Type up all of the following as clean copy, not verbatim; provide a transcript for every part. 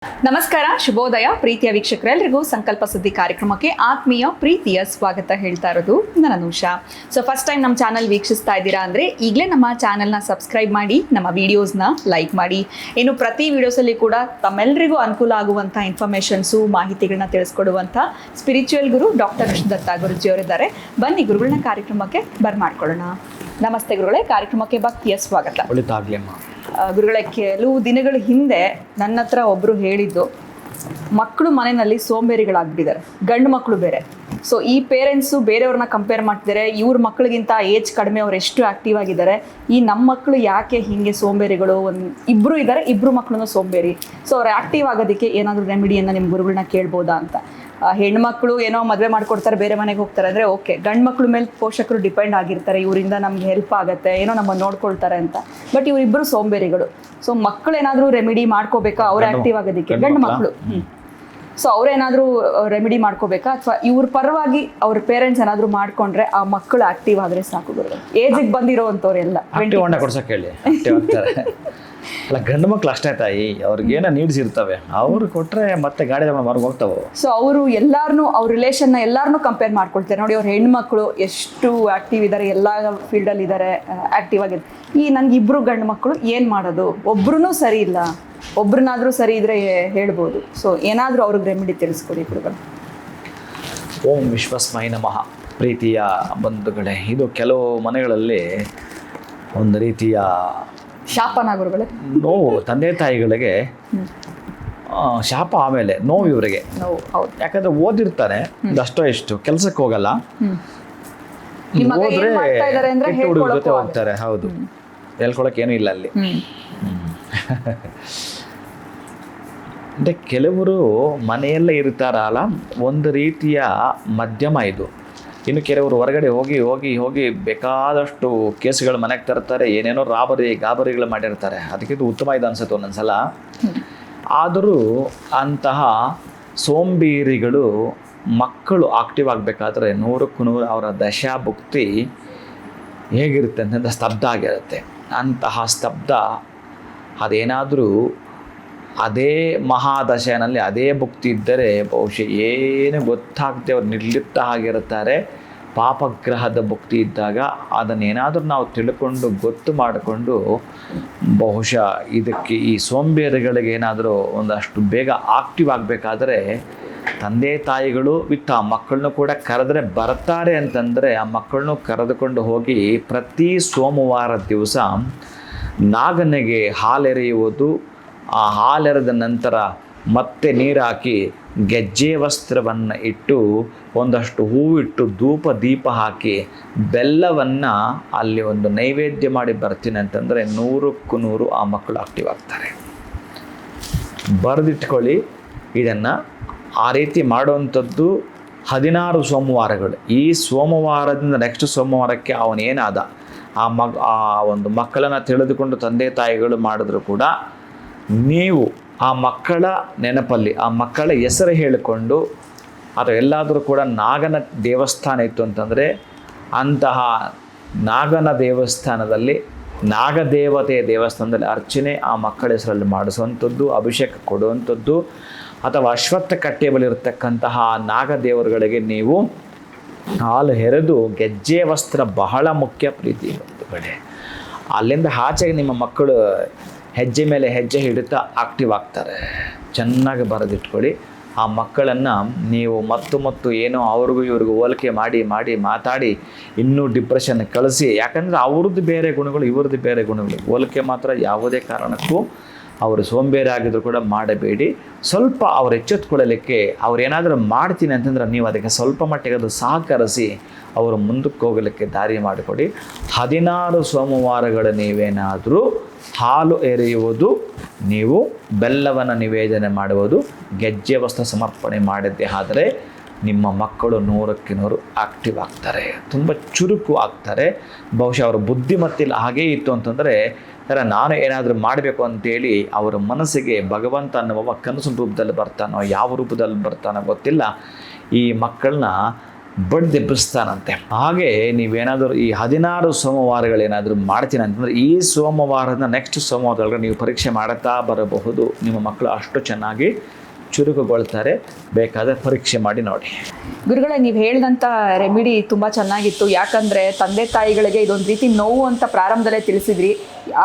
ನಮಸ್ಕಾರ, ಶುಭೋದಯ ಪ್ರೀತಿಯ ವೀಕ್ಷಕರೆಲ್ಲರಿಗೂ ಸಂಕಲ್ಪ ಸುದ್ದಿ ಕಾರ್ಯಕ್ರಮಕ್ಕೆ ಆತ್ಮೀಯ ಪ್ರೀತಿಯ ಸ್ವಾಗತ ಹೇಳ್ತಾ ಇರೋದು ನಾನು ಅನುಷಾ. ಸೊ ಫಸ್ಟ್ ಟೈಮ್ ನಮ್ಮ ಚಾನಲ್ ವೀಕ್ಷಿಸ್ತಾ ಇದ್ದೀರಾ ಅಂದರೆ ಈಗಲೇ ನಮ್ಮ ಚಾನಲ್ನ ಸಬ್ಸ್ಕ್ರೈಬ್ ಮಾಡಿ, ನಮ್ಮ ವಿಡಿಯೋಸ್ನ ಲೈಕ್ ಮಾಡಿ. ಇನ್ನು ಪ್ರತಿ ವಿಡಿಯೋಸಲ್ಲಿ ಕೂಡ ತಮ್ಮೆಲ್ಲರಿಗೂ ಅನುಕೂಲ ಆಗುವಂಥ ಇನ್ಫಾರ್ಮೇಷನ್ಸು, ಮಾಹಿತಿಗಳನ್ನ ತಿಳಿಸ್ಕೊಡುವಂಥ ಸ್ಪಿರಿಚುವಲ್ ಗುರು ಡಾಕ್ಟರ್ ದತ್ತ ಗುರುಜಿಯವರಿದ್ದಾರೆ. ಬನ್ನಿ ಗುರುಗಳನ್ನ ಕಾರ್ಯಕ್ರಮಕ್ಕೆ ಬರ್ಮಾಡ್ಕೊಳ್ಳೋಣ. ನಮಸ್ತೆ ಗುರುಗಳೇ, ಕಾರ್ಯಕ್ರಮಕ್ಕೆ ಭಕ್ತಿಯ ಸ್ವಾಗತ. ಗುರುಗಳೇ, ಕೆಲವು ದಿನಗಳ ಹಿಂದೆ ನನ್ನ ಹತ್ರ ಒಬ್ಬರು ಹೇಳಿದ್ದು, ಮಕ್ಕಳು ಮನೆಯಲ್ಲಿ ಸೋಂಬೇರಿಗಳಾಗ್ಬಿಟ್ಟಿದ್ದಾರೆ, ಗಂಡು ಮಕ್ಕಳು ಬೇರೆ. ಸೊ ಈ ಪೇರೆಂಟ್ಸು ಬೇರೆಯವ್ರನ್ನ ಕಂಪೇರ್ ಮಾಡ್ತಿದ್ದಾರೆ, ಇವ್ರ ಮಕ್ಕಳಿಗಿಂತ ಏಜ್ ಕಡಿಮೆ ಅವ್ರು ಎಷ್ಟು ಆ್ಯಕ್ಟಿವ್ ಆಗಿದ್ದಾರೆ, ಈ ನಮ್ಮ ಮಕ್ಕಳು ಯಾಕೆ ಹೀಗೆ ಸೋಂಬೇರಿಗಳು, ಇಬ್ಬರು ಇದ್ದಾರೆ, ಇಬ್ಬರು ಮಕ್ಕಳು ಸೋಂಬೇರಿ. ಸೊ ಅವ್ರು ಆ್ಯಕ್ಟಿವ್ ಆಗೋದಕ್ಕೆ ಏನಾದರೂ ರೆಮಿಡಿಯನ್ನು ನಿಮ್ಮ ಗುರುಗಳನ್ನ ಕೇಳ್ಬೋದಾ ಅಂತ. ಹೆಣ್ಮಕ್ಳು ಏನೋ ಮದುವೆ ಮಾಡ್ಕೊಡ್ತಾರೆ, ಬೇರೆ ಮನೆಗೆ ಹೋಗ್ತಾರೆ ಅಂದರೆ ಓಕೆ, ಗಂಡು ಮಕ್ಳ ಮೇಲೆ ಪೋಷಕರು ಡಿಪೆಂಡ್ ಆಗಿರ್ತಾರೆ, ಇವರಿಂದ ನಮ್ಗೆ ಹೆಲ್ಪ್ ಆಗುತ್ತೆ, ಏನೋ ನಮ್ಮನ್ನು ನೋಡ್ಕೊಳ್ತಾರೆ ಅಂತ. ಬಟ್ ಇವರಿಬ್ಬರು ಸೋಂಬೇರಿಗಳು. ಸೊ ಮಕ್ಕಳು ಏನಾದರೂ ರೆಮಿಡಿ ಮಾಡ್ಕೋಬೇಕಾ ಅವ್ರು ಆ್ಯಕ್ಟಿವ್ ಆಗೋದಕ್ಕೆ, ಗಂಡು ಮಕ್ಕಳು? ಸೊ ಅವ್ರೇನಾದರೂ ರೆಮಿಡಿ ಮಾಡ್ಕೋಬೇಕಾ, ಅಥವಾ ಇವ್ರ ಪರವಾಗಿ ಅವ್ರ ಪೇರೆಂಟ್ಸ್ ಏನಾದರೂ ಮಾಡ್ಕೊಂಡ್ರೆ ಆ ಮಕ್ಕಳು ಆಕ್ಟಿವ್ ಆದರೆ ಸಾಕು ಗುರು? ಏಜಿಗೆ ಬಂದಿರೋ ಅಂಥವ್ರೆಲ್ಲ ಅಲ್ಲ, ಗಂಡು ಮಕ್ಳು ಅಷ್ಟೇ ತಾಯಿ, ಅವ್ರಿಗೇನೋ ನೀಡ್ಸ್ ಇರ್ತವೆ, ಅವ್ರು ಕೊಟ್ಟರೆ ಮತ್ತೆ ಗಾಡಿ ತಗೊಂಡು ಹೊರಗೆ ಹೋಗ್ತಾವೆ. ಸೊ ಅವರು ಎಲ್ಲಾರನ್ನೂ, ಅವ್ರ ರಿಲೇಷನ್ನ ಎಲ್ಲಾರನ್ನೂ ಕಂಪೇರ್ ಮಾಡ್ಕೊಳ್ತಾರೆ. ನೋಡಿ, ಅವ್ರ ಹೆಣ್ಮಕ್ಳು ಎಷ್ಟು ಆ್ಯಕ್ಟಿವ್ ಇದ್ದಾರೆ, ಎಲ್ಲ ಫೀಲ್ಡಲ್ಲಿ ಇದ್ದಾರೆ, ಆ್ಯಕ್ಟಿವ್ ಆಗಿದೆ. ಈ ನನಗೆ ಇಬ್ಬರು ಗಂಡು ಮಕ್ಕಳು ಏನು ಮಾಡೋದು? ಒಬ್ರು ಸರಿ ಇಲ್ಲ, ಒಬ್ರನ್ನಾದರೂ ಸರಿ ಇದ್ರೆ ಹೇಳ್ಬೋದು. ಸೊ ಏನಾದರೂ ಅವ್ರಿಗೆ ರೆಮಿಡಿ ತಿಳಿಸ್ಕೊಡಿ ಗುರುಗಳು. ಓಂ ವಿಶ್ವಸ್ಮೈ ನಮಃ. ಪ್ರೀತಿಯ ಬಂಧುಗಳೇ, ಇದು ಕೆಲವು ಮನೆಗಳಲ್ಲಿ ಒಂದು ರೀತಿಯ ಶಾಪನ ಗುರುಗಳೇ, ನೋವು. ತಂದೆ ತಾಯಿಗಳಿಗೆ ಶಾಪ, ಆಮೇಲೆ ನೋವು ಇವರಿಗೆ. ಯಾಕಂದ್ರೆ ಓದಿರ್ತಾರೆ, ಅಷ್ಟೋ ಎಷ್ಟು ಕೆಲಸಕ್ಕೆ ಹೋಗಲ್ಲ, ಹೋದ್ರೆ ಕೆಟ್ಟ ಹುಡುಗ ಜೊತೆ ಹೋಗ್ತಾರೆ. ಹೌದು, ಹೇಳ್ಕೊಳಕ್ಕೆ ಏನೂ ಇಲ್ಲ ಅಲ್ಲಿ. ಅಂದರೆ ಕೆಲವರು ಮನೆಯಲ್ಲೇ ಇರ್ತಾರಲ್ಲ, ಒಂದು ರೀತಿಯ ಮಧ್ಯಮ ಇದು. ಇನ್ನು ಕೆಲವರು ಹೊರಗಡೆ ಹೋಗಿ ಹೋಗಿ ಹೋಗಿ ಬೇಕಾದಷ್ಟು ಕೇಸುಗಳು ಮನೆಗೆ ತರ್ತಾರೆ, ಏನೇನೋ ಗಾಬರಿಗಳು ಮಾಡಿರ್ತಾರೆ. ಅದಕ್ಕೆ ಇದು ಉತ್ತಮ ಇದು ಅನ್ಸುತ್ತೆ ಒಂದೊಂದ್ಸಲ. ಆದರೂ ಅಂತಹ ಸೋಂಬೇರಿಗಳು ಮಕ್ಕಳು ಆಕ್ಟಿವ್ ಆಗಬೇಕಾದ್ರೆ 100ಕ್ಕೆ 100 ಅವರ ದಶಾಭುಕ್ತಿ ಹೇಗಿರುತ್ತೆ ಅಂತಂದ್ರೆ ಸ್ತಬ್ಧ ಆಗಿರುತ್ತೆ. ಅಂತಹ ಸ್ತಬ್ಧ ಅದೇನಾದರೂ ಅದೇ ಮಹಾದಶೆಯಲ್ಲಿ ಅದೇ ಭುಕ್ತಿ ಇದ್ದರೆ ಬಹುಶಃ ಏನು ಗೊತ್ತಾಗದೆ ಅವ್ರು ನಿರ್ಲಿಪ್ತ ಆಗಿರುತ್ತಾರೆ. ಪಾಪಗ್ರಹದ ಭುಕ್ತಿ ಇದ್ದಾಗ ಅದನ್ನೇನಾದರೂ ನಾವು ತಿಳ್ಕೊಂಡು ಗೊತ್ತು ಮಾಡಿಕೊಂಡು ಬಹುಶಃ ಇದಕ್ಕೆ ಈ ಸೋಂಬೇರಿಗಳಿಗೆ ಏನಾದರೂ ಒಂದಷ್ಟು ಬೇಗ ಆಕ್ಟಿವ್ ಆಗಬೇಕಾದ್ರೆ ತಂದೆ ತಾಯಿಗಳು ವಿತ್ ಆ ಮಕ್ಕಳನ್ನು ಕೂಡ ಕರೆದ್ರೆ ಬರ್ತಾರೆ ಅಂತಂದರೆ ಆ ಮಕ್ಕಳನ್ನು ಕರೆದುಕೊಂಡು ಹೋಗಿ ಪ್ರತಿ ಸೋಮವಾರ ದಿವಸ ನಾಗನಿಗೆ ಹಾಲೆರೆಯುವುದು, ಆ ಹಾಲೆರೆದ ನಂತರ ಮತ್ತೆ ನೀರು ಹಾಕಿ ಗೆಜ್ಜೆ ವಸ್ತ್ರವನ್ನು ಇಟ್ಟು ಒಂದಷ್ಟು ಹೂವಿಟ್ಟು ಧೂಪ ದೀಪ ಹಾಕಿ ಬೆಲ್ಲವನ್ನು ಅಲ್ಲಿ ಒಂದು ನೈವೇದ್ಯ ಮಾಡಿ ಬರ್ತೀನಿ ಅಂತಂದರೆ 100ಕ್ಕೆ 100 ಆ ಮಕ್ಕಳು ಆಕ್ಟಿವ್ ಆಗ್ತಾರೆ. ಬರೆದಿಟ್ಕೊಳ್ಳಿ ಇದನ್ನು. ಆ ರೀತಿ ಮಾಡುವಂಥದ್ದು 16 ಸೋಮವಾರಗಳು. ಈ ಸೋಮವಾರದಿಂದ ನೆಕ್ಸ್ಟ್ ಸೋಮವಾರಕ್ಕೆ ಅವನೇನಾದ ಆ ಒಂದು ಮಕ್ಕಳನ್ನು ತಿಳಿದುಕೊಂಡು ತಂದೆ ತಾಯಿಗಳು ಮಾಡಿದ್ರು ಕೂಡ ನೀವು ಆ ಮಕ್ಕಳ ನೆನಪಲ್ಲಿ ಆ ಮಕ್ಕಳ ಹೆಸರು ಹೇಳಿಕೊಂಡು, ಅಥವಾ ಎಲ್ಲಾದರೂ ಕೂಡ ನಾಗನ ದೇವಸ್ಥಾನ ಇತ್ತು ಅಂತಂದರೆ ಅಂತಹ ನಾಗನ ದೇವಸ್ಥಾನದಲ್ಲಿ, ನಾಗದೇವತೆಯ ದೇವಸ್ಥಾನದಲ್ಲಿ ಅರ್ಚನೆ ಆ ಮಕ್ಕಳ ಹೆಸರಲ್ಲಿ ಮಾಡಿಸುವಂಥದ್ದು, ಅಭಿಷೇಕ ಕೊಡುವಂಥದ್ದು, ಅಥವಾ ಅಶ್ವತ್ಥ ಕಟ್ಟೆ ಬಳಿ ಇರತಕ್ಕಂತಹ ನಾಗದೇವರುಗಳಿಗೆ ನೀವು ಹಾಲು ಹೆರೆದು ಗೆಜ್ಜೆ ವಸ್ತ್ರ ಬಹಳ ಮುಖ್ಯ ಪ್ರೀತಿ ಬಂಧುಗಳೇ. ಅಲ್ಲಿಂದ ಆಚೆಗೆ ನಿಮ್ಮ ಮಕ್ಕಳು ಹೆಜ್ಜೆ ಮೇಲೆ ಹೆಜ್ಜೆ ಹಿಡಿತಾ ಆಕ್ಟಿವ್ ಆಗ್ತಾರೆ. ಚೆನ್ನಾಗಿ ಬರೆದಿಟ್ಕೊಳ್ಳಿ. ಆ ಮಕ್ಕಳನ್ನು ನೀವು ಮತ್ತು ಏನೋ ಅವ್ರಿಗೂ ಇವ್ರಿಗೂ ಹೋಲಿಕೆ ಮಾಡಿ ಮಾತಾಡಿ ಇನ್ನೂ ಡಿಪ್ರೆಷನ್ ಕಳಿಸಿ, ಯಾಕಂದರೆ ಅವ್ರದ್ದು ಬೇರೆ ಗುಣಗಳು, ಇವ್ರದ್ದು ಬೇರೆ ಗುಣಗಳು. ಹೋಲಿಕೆ ಮಾತ್ರ ಯಾವುದೇ ಕಾರಣಕ್ಕೂ ಅವರು ಸೋಂಬೇರಿ ಆಗಿದ್ರು ಕೂಡ ಮಾಡಬೇಡಿ. ಸ್ವಲ್ಪ ಅವ್ರು ಎಚ್ಚೆತ್ಕೊಳ್ಳಲಿಕ್ಕೆ ಅವ್ರೇನಾದರೂ ಮಾಡ್ತೀನಿ ಅಂತಂದ್ರೆ ನೀವು ಅದಕ್ಕೆ ಸ್ವಲ್ಪ ಮಟ್ಟಿಗೆ ಅದು ಸಹಕರಿಸಿ ಅವರು ಮುಂದಕ್ಕೆ ಹೋಗಲಿಕ್ಕೆ ದಾರಿ ಮಾಡಿಕೊಡಿ. 16 ಸೋಮವಾರಗಳ ನೀವೇನಾದರೂ ಹಾಲು ಎರೆಯುವುದು, ನೀವು ಬೆಲ್ಲವನ್ನು ನಿವೇದನೆ ಮಾಡುವುದು, ಗೆಜ್ಜೆ ವಸ್ತ್ರ ಸಮರ್ಪಣೆ ಮಾಡಿದ್ದೇ ಆದರೆ ನಿಮ್ಮ ಮಕ್ಕಳು 100ಕ್ಕೆ 100 ಆಕ್ಟಿವ್ ಆಗ್ತಾರೆ, ತುಂಬ ಚುರುಕು ಆಗ್ತಾರೆ. ಬಹುಶಃ ಅವರ ಬುದ್ಧಿಮತ್ತಿಲ್ಲ ಹಾಗೇ ಇತ್ತು ಅಂತಂದರೆ ನಾನು ಏನಾದರೂ ಮಾಡಬೇಕು ಅಂತೇಳಿ ಅವರ ಮನಸ್ಸಿಗೆ ಭಗವಂತ ಅನ್ನುವ ಕನಸು ರೂಪದಲ್ಲಿ ಬರ್ತಾನೋ ಯಾವ ರೂಪದಲ್ಲಿ ಬರ್ತಾನೋ ಗೊತ್ತಿಲ್ಲ. ಈ ಮಕ್ಕಳನ್ನ ಬಡ್ದೆಬ್ಬಿಸ್ತಾನಂತೆ. ಹಾಗೆ ನೀವೇನಾದರೂ ಈ 16 ಸೋಮವಾರಗಳೇನಾದರೂ ಮಾಡ್ತೀನಿ ಅಂತಂದರೆ ಈ ಸೋಮವಾರದ ನೆಕ್ಸ್ಟ್ ಸೋಮವಾರದೊಳಗೆ ನೀವು ಪರೀಕ್ಷೆ ಮಾಡುತ್ತಾ ಬರಬಹುದು. ನಿಮ್ಮ ಮಕ್ಕಳು ಅಷ್ಟು ಚೆನ್ನಾಗಿ ಚುರುಕುಗೊಳ್ತಾರೆ. ಬೇಕಾದರೆ ಪರೀಕ್ಷೆ ಮಾಡಿ ನೋಡಿ. ಗುರುಗಳೇ, ನೀವು ಹೇಳಿದಂಥ ರೆಮಿಡಿ ತುಂಬ ಚೆನ್ನಾಗಿತ್ತು. ಯಾಕಂದರೆ ತಂದೆ ತಾಯಿಗಳಿಗೆ ಇದೊಂದು ರೀತಿ ನೋವು ಅಂತ ಪ್ರಾರಂಭದಲ್ಲೇ ತಿಳಿಸಿದ್ರಿ.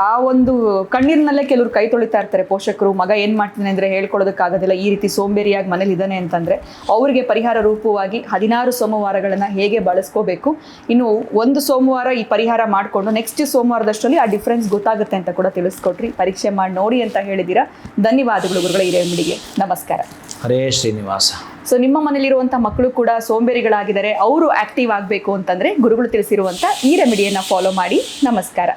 ಆ ಒಂದು ಕಣ್ಣೀರಿನಲ್ಲೇ ಕೆಲವರು ಕೈ ತೊಳಿತಾ ಇರ್ತಾರೆ ಪೋಷಕರು. ಮಗ ಏನು ಮಾಡ್ತಾನೆ ಅಂದರೆ ಹೇಳ್ಕೊಳ್ಳೋದಕ್ಕಾಗೋದಿಲ್ಲ, ಈ ರೀತಿ ಸೋಂಬೇರಿಯಾಗಿ ಮನೇಲಿ ಇದ್ದಾನೆ ಅಂತಂದರೆ ಅವರಿಗೆ ಪರಿಹಾರ ರೂಪವಾಗಿ 16 ಸೋಮವಾರಗಳನ್ನು ಹೇಗೆ ಬಳಸ್ಕೋಬೇಕು, ಇನ್ನು ಒಂದು ಸೋಮವಾರ ಈ ಪರಿಹಾರ ಮಾಡಿಕೊಂಡು ನೆಕ್ಸ್ಟ್ ಸೋಮವಾರದಷ್ಟರಲ್ಲಿ ಆ ಡಿಫ್ರೆನ್ಸ್ ಗೊತ್ತಾಗುತ್ತೆ ಅಂತ ಕೂಡ ತಿಳಿಸ್ಕೊಟ್ರಿ. ಪರೀಕ್ಷೆ ಮಾಡಿ ನೋಡಿ ಅಂತ ಹೇಳಿದ್ದೀರಾ. ಧನ್ಯವಾದಗಳು ಗುರುಗಳೇ ಈ ರೆಮಿಡಿಗೆ. ನಮಸ್ಕಾರ. ಹರೇ ಶ್ರೀನಿವಾಸ. ಸೊ ನಿಮ್ಮ ಮನೇಲಿರುವಂಥ ಮಕ್ಕಳು ಕೂಡ ಸೋಂಬೇರಿಗಳಾಗಿದ್ದಾರೆ, ಅವರು ಆಕ್ಟಿವ್ ಆಗಬೇಕು ಅಂತಂದರೆ ಗುರುಗಳು ತಿಳಿಸಿರುವಂಥ ಈ ರೆಮಿಡಿಯನ್ನು ಫಾಲೋ ಮಾಡಿ. ನಮಸ್ಕಾರ.